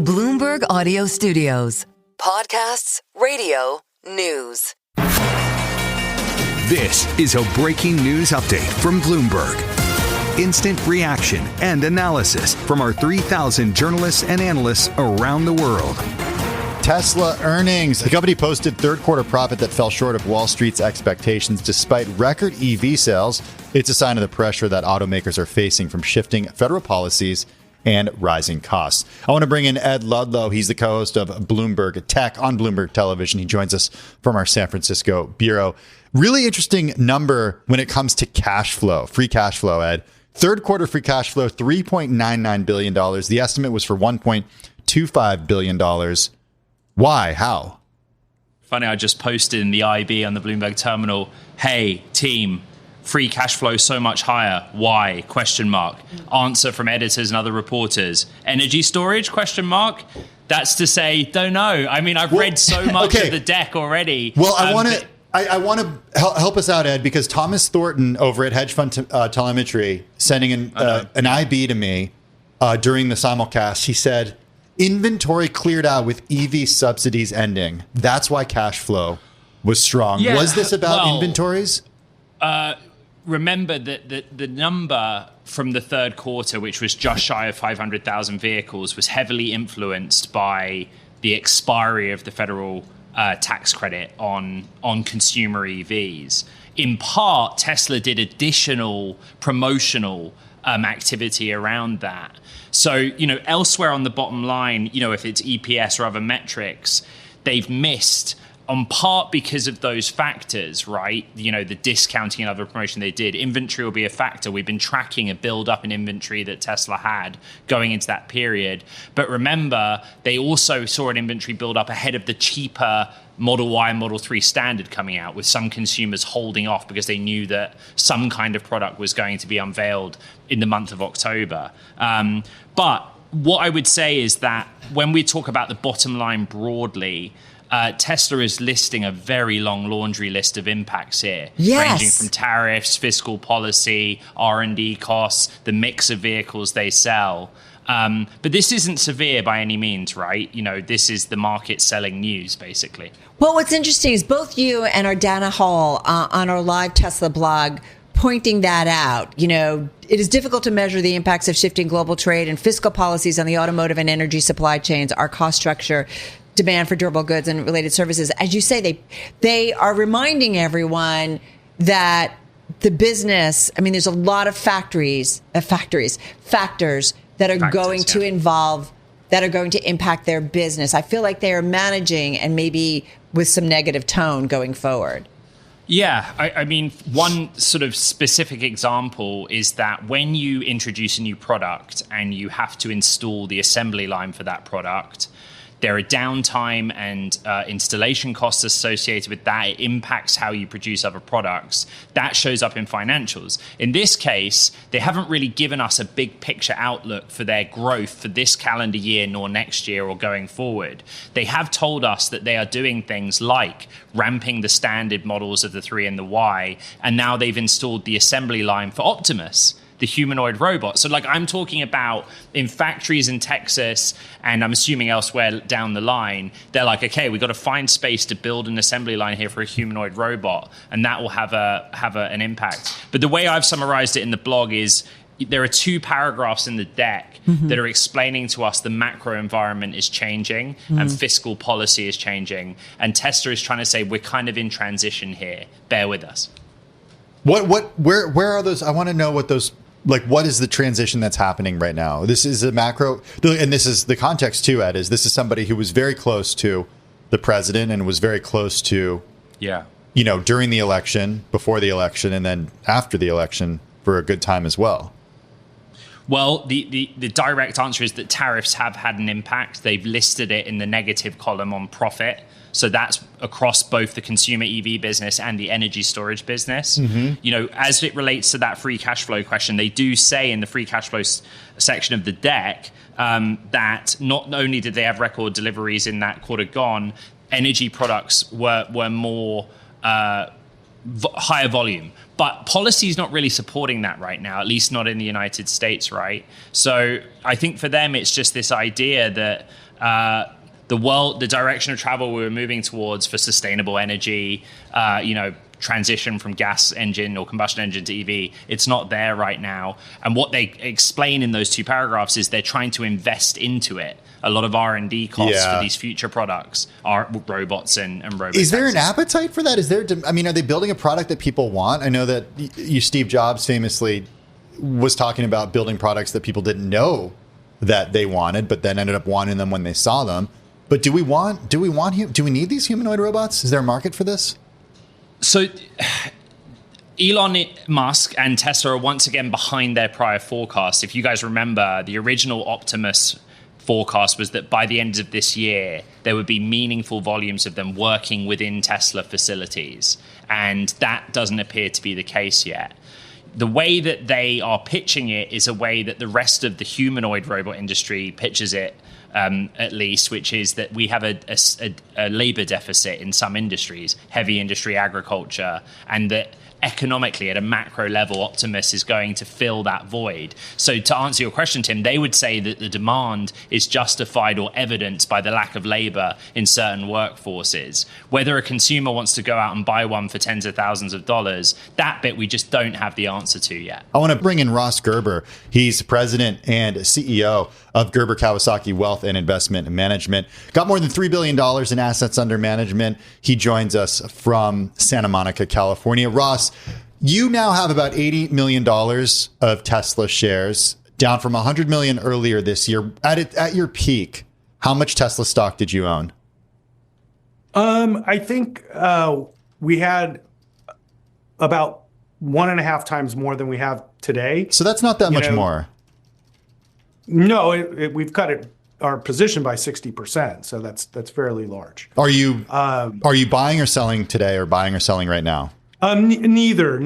Bloomberg Audio Studios. Podcasts, radio, news. This is a breaking news update from Bloomberg. Instant reaction and analysis from our 3,000 journalists and analysts around the world. Tesla earnings. The company posted third quarter profit that fell short of Wall Street's expectations despite record EV sales. It's a sign of the pressure that automakers are facing from shifting federal policies and rising costs. I want to bring in Ed Ludlow. He's the co-host of Bloomberg Tech on Bloomberg Television. He joins us from our San Francisco bureau. Really interesting number when it comes to cash flow, free cash flow, Ed. Third quarter free cash flow, $3.99 billion. The estimate was for $1.25 billion. Why? How? Funny, I just posted in the IB on the Bloomberg terminal, hey, team, free cash flow so much higher. Why? Question mark. Answer from editors and other reporters. Energy storage? Question mark. That's to say, don't know. I mean, I've read so much of the deck already. Well, I want to help us out, Ed, because Thomas Thornton over at Hedge Fund Telemetry sending an IB to me during the simulcast. He said, inventory cleared out with EV subsidies ending. That's why cash flow was strong. Yeah, was this about inventories? Remember that the number from the third quarter, which was just shy of 500,000 vehicles, was heavily influenced by the expiry of the federal tax credit on consumer EVs. In part, Tesla did additional promotional activity around that. So, elsewhere on the bottom line, if it's EPS or other metrics, they've missed on part because of those factors, right? The discounting and other promotion they did. Inventory will be a factor. We've been tracking a build up in inventory that Tesla had going into that period. But remember, they also saw an inventory build up ahead of the cheaper Model Y and Model 3 Standard coming out, with some consumers holding off because they knew that some kind of product was going to be unveiled in the month of October. But what I would say is that when we talk about the bottom line broadly, Tesla is listing a very long laundry list of impacts here, ranging from tariffs, fiscal policy, R&D costs, the mix of vehicles they sell. But this isn't severe by any means, right? This is the market selling news, basically. Well, what's interesting is both you and our Dana Hall on our live Tesla blog pointing that out. It is difficult to measure the impacts of shifting global trade and fiscal policies on the automotive and energy supply chains, our cost structure, demand for durable goods and related services. As you say, they are reminding everyone that the business, there's a lot of factors that are going to impact their business. I feel like they are managing, and maybe with some negative tone going forward. Yeah, one sort of specific example is that when you introduce a new product and you have to install the assembly line for that product, there are downtime and installation costs associated with that. It impacts how you produce other products. That shows up in financials. In this case, they haven't really given us a big picture outlook for their growth for this calendar year, nor next year or going forward. They have told us that they are doing things like ramping the standard models of the 3 and the Y, and now they've installed the assembly line for Optimus, the humanoid robot. So I'm talking about in factories in Texas, and I'm assuming elsewhere down the line, they're like, okay, we've got to find space to build an assembly line here for a humanoid robot, and that will have an impact. But the way I've summarized it in the blog is there are 2 paragraphs in the deck that are explaining to us the macro environment is changing and fiscal policy is changing, and Tesla is trying to say we're kind of in transition here. Bear with us. Where are those? I want to know what those. What is the transition that's happening right now? This is a macro, and this is the context too, Ed, is this is somebody who was very close to the president and was very close to, during the election, before the election, and then after the election for a good time as well. Well, the direct answer is that tariffs have had an impact. They've listed it in the negative column on profit. So that's across both the consumer EV business and the energy storage business. As it relates to that free cash flow question, they do say in the free cash flow section of the deck that not only did they have record deliveries in that quarter gone, energy products were more higher volume. But policy is not really supporting that right now, at least not in the United States, right? So I think for them, it's just this idea that the direction of travel we were moving towards for sustainable energy, transition from gas engine or combustion engine to EV, it's not there right now. And what they explain in those 2 paragraphs is they're trying to invest into it. A lot of R&D costs for these future products are robots and robots. Is there an appetite for that? Are they building a product that people want? I know that Steve Jobs famously was talking about building products that people didn't know that they wanted, but then ended up wanting them when they saw them. But do we need these humanoid robots? Is there a market for this? So Elon Musk and Tesla are once again behind their prior forecast. If you guys remember, the original Optimus forecast was that by the end of this year, there would be meaningful volumes of them working within Tesla facilities. And that doesn't appear to be the case yet. The way that they are pitching it is a way that the rest of the humanoid robot industry pitches it, at least, which is that we have a labor deficit in some industries, heavy industry, agriculture, and that economically at a macro level, Optimus is going to fill that void. So to answer your question, Tim, they would say that the demand is justified or evidenced by the lack of labor in certain workforces. Whether a consumer wants to go out and buy one for tens of thousands of dollars, that bit we just don't have the answer to yet. I want to bring in Ross Gerber. He's president and CEO of Gerber Kawasaki Wealth and Investment Management. Got more than $3 billion in assets under management. He joins us from Santa Monica, California. Ross, you now have about $80 million of Tesla shares, down from $100 million earlier this year. At your peak, how much Tesla stock did you own? I think we had about 1.5 times more than we have today. So that's not that much more. No, we've cut our position by 60%. So that's fairly large. Are you buying or selling today, or buying or selling right now? Neither.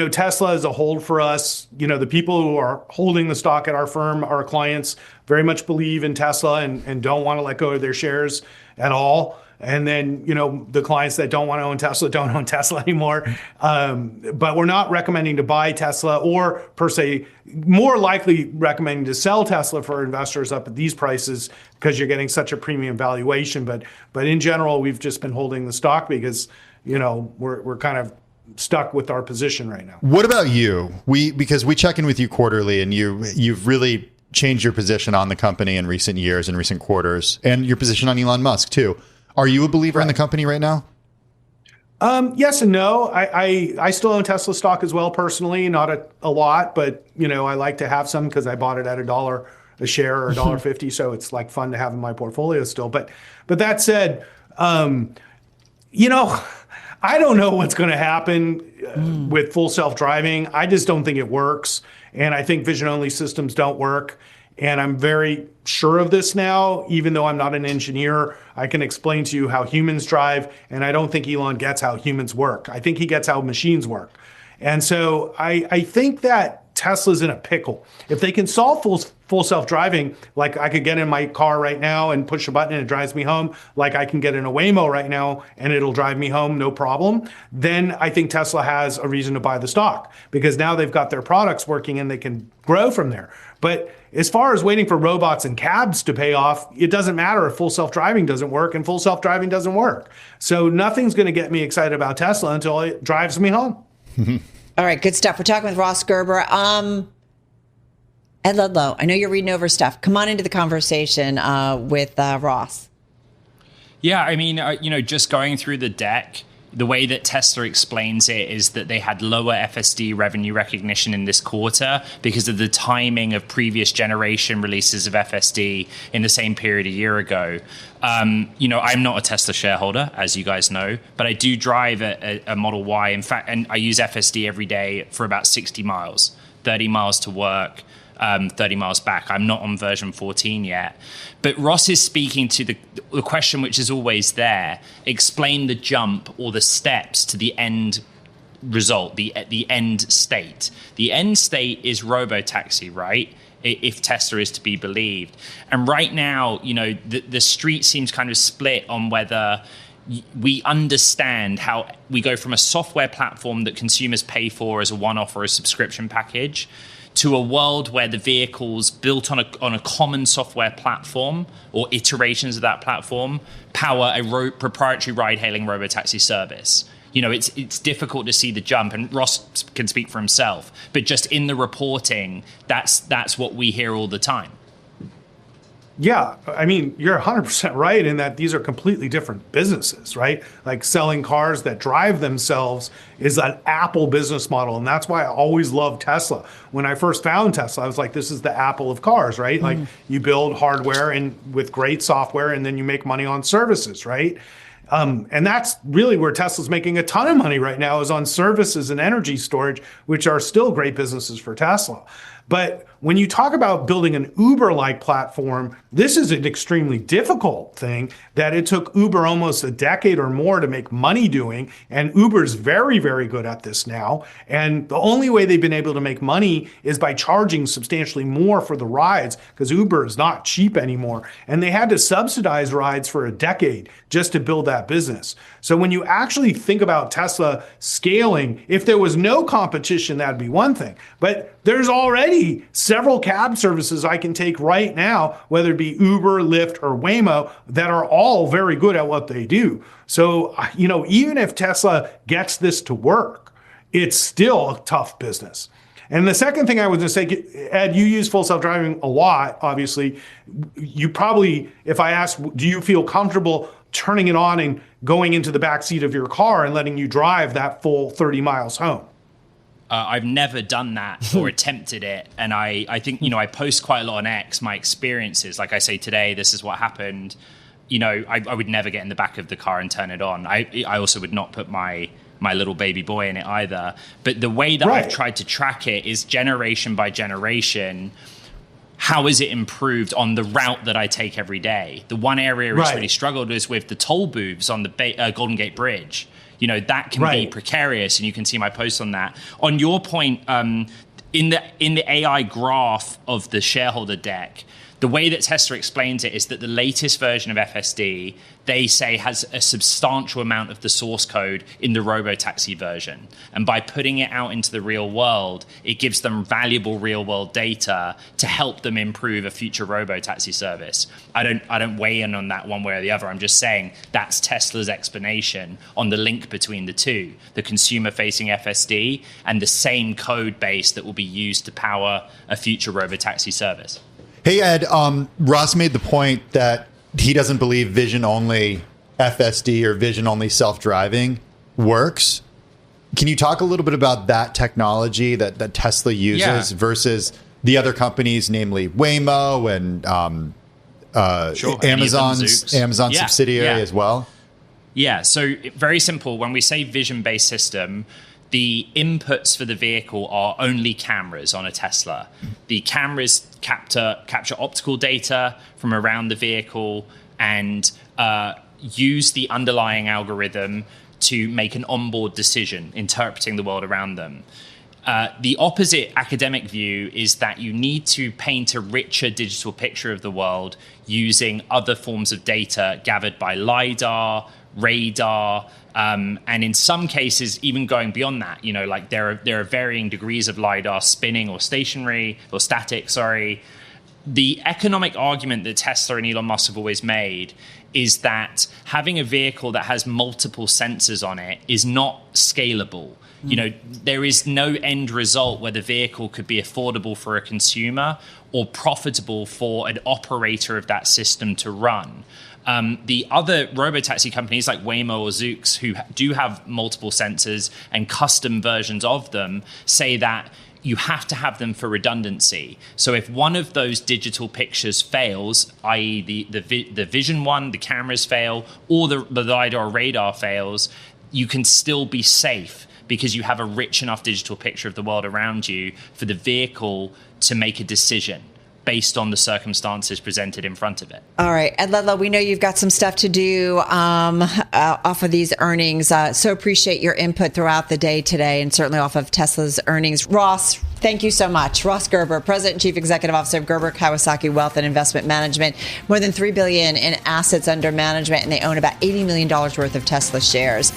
Tesla is a hold for us. The people who are holding the stock at our firm, our clients, very much believe in Tesla and don't want to let go of their shares at all. And then, the clients that don't want to own Tesla don't own Tesla anymore. But we're not recommending to buy Tesla, or per se, more likely recommending to sell Tesla for investors up at these prices because you're getting such a premium valuation. But in general, we've just been holding the stock because, we're kind of stuck with our position right now. What about you? Because we check in with you quarterly, and you've really changed your position on the company in recent years and recent quarters, and your position on Elon Musk too. Are you a believer in the company right now? Yes and no. I still own Tesla stock as well personally, not a lot, but I like to have some because I bought it at $1 a share or $1.50, so it's like fun to have in my portfolio still. But that said, I don't know what's going to happen with full self-driving. I just don't think it works, and I think vision-only systems don't work. And I'm very sure of this now, even though I'm not an engineer. I can explain to you how humans drive, and I don't think Elon gets how humans work. I think he gets how machines work. And so I think that Tesla's in a pickle. If they can solve full self-driving, like I could get in my car right now and push a button and it drives me home, like I can get in a Waymo right now and it'll drive me home, no problem, then I think Tesla has a reason to buy the stock, because now they've got their products working and they can grow from there. But as far as waiting for robots and cabs to pay off, it doesn't matter if full self-driving doesn't work, and full self-driving doesn't work. So nothing's going to get me excited about Tesla until it drives me home. All right, good stuff. We're talking with Ross Gerber. Ed Ludlow, I know you're reading over stuff. Come on into the conversation with Ross. Yeah, I mean, just going through the deck, the way that Tesla explains it is that they had lower FSD revenue recognition in this quarter because of the timing of previous generation releases of FSD in the same period a year ago. I'm not a Tesla shareholder, as you guys know, but I do drive a Model Y. In fact, and I use FSD every day for about 60 miles, 30 miles to work, 30 miles back. I'm not on version 14 yet. But Ross is speaking to the question which is always there. Explain the jump or the steps to the end result, the end state. The end state is robotaxi, right? If Tesla is to be believed. And right now, the street seems kind of split on whether we understand how we go from a software platform that consumers pay for as a one-off or a subscription package to a world where the vehicles built on a common software platform or iterations of that platform power a proprietary ride-hailing robotaxi service. It's difficult to see the jump, and Ross can speak for himself, but just in the reporting, that's what we hear all the time. Yeah, I mean, you're 100% right in that these are completely different businesses, right? Like selling cars that drive themselves is an Apple business model. And that's why I always loved Tesla. When I first found Tesla, I was like, this is the Apple of cars, right? Like you build hardware and with great software, and then you make money on services, right? And that's really where Tesla's making a ton of money right now, is on services and energy storage, which are still great businesses for Tesla. But when you talk about building an Uber-like platform, this is an extremely difficult thing that it took Uber almost a decade or more to make money doing. And Uber's very, very good at this now. And the only way they've been able to make money is by charging substantially more for the rides, because Uber is not cheap anymore. And they had to subsidize rides for a decade just to build that business. So when you actually think about Tesla scaling, if there was no competition, that'd be one thing. But there's already several cab services I can take right now, whether it be Uber, Lyft, or Waymo, that are all very good at what they do. So, even if Tesla gets this to work, it's still a tough business. And the second thing I was going to say, Ed, you use full self-driving a lot, obviously. You probably, if I ask, do you feel comfortable turning it on and going into the back seat of your car and letting you drive that full 30 miles home? I've never done that or attempted it. And I think, I post quite a lot on X, my experiences. Like I say today, this is what happened. I would never get in the back of the car and turn it on. I also would not put my little baby boy in it either. But the way that I've tried to track it is generation by generation. How is it improved on the route that I take every day? The one area which really struggled is with the toll booths on the Golden Gate Bridge. That can be precarious, and you can see my post on that. On your point, in the AI graph of the shareholder deck, the way that Tesla explains it is that the latest version of FSD, they say, has a substantial amount of the source code in the robotaxi version. And by putting it out into the real world, it gives them valuable real world data to help them improve a future robotaxi service. I don't weigh in on that one way or the other. I'm just saying that's Tesla's explanation on the link between the two, the consumer-facing FSD and the same code base that will be used to power a future robotaxi service. Hey, Ed, Ross made the point that he doesn't believe vision-only FSD or vision-only self-driving works. Can you talk a little bit about that technology that Tesla uses versus the other companies, namely Waymo and Amazon's subsidiary as well? Yeah, so very simple. When we say vision-based system, the inputs for the vehicle are only cameras on a Tesla. The cameras capture optical data from around the vehicle and use the underlying algorithm to make an onboard decision, interpreting the world around them. The opposite academic view is that you need to paint a richer digital picture of the world using other forms of data gathered by LiDAR, radar, and in some cases, even going beyond that, like there are varying degrees of LiDAR spinning or static. The economic argument that Tesla and Elon Musk have always made is that having a vehicle that has multiple sensors on it is not scalable. There is no end result where the vehicle could be affordable for a consumer or profitable for an operator of that system to run. The other robotaxi companies like Waymo or Zoox, who do have multiple sensors and custom versions of them, say that you have to have them for redundancy. So if one of those digital pictures fails, i.e. the vision one, the cameras fail, or the LiDAR radar fails, you can still be safe because you have a rich enough digital picture of the world around you for the vehicle to make a decision based on the circumstances presented in front of it. All right. Ed Ludlow, we know you've got some stuff to do off of these earnings. So appreciate your input throughout the day today and certainly off of Tesla's earnings. Ross, thank you so much. Ross Gerber, President and Chief Executive Officer of Gerber, Kawasaki Wealth and Investment Management. More than $3 billion in assets under management, and they own about $80 million worth of Tesla shares.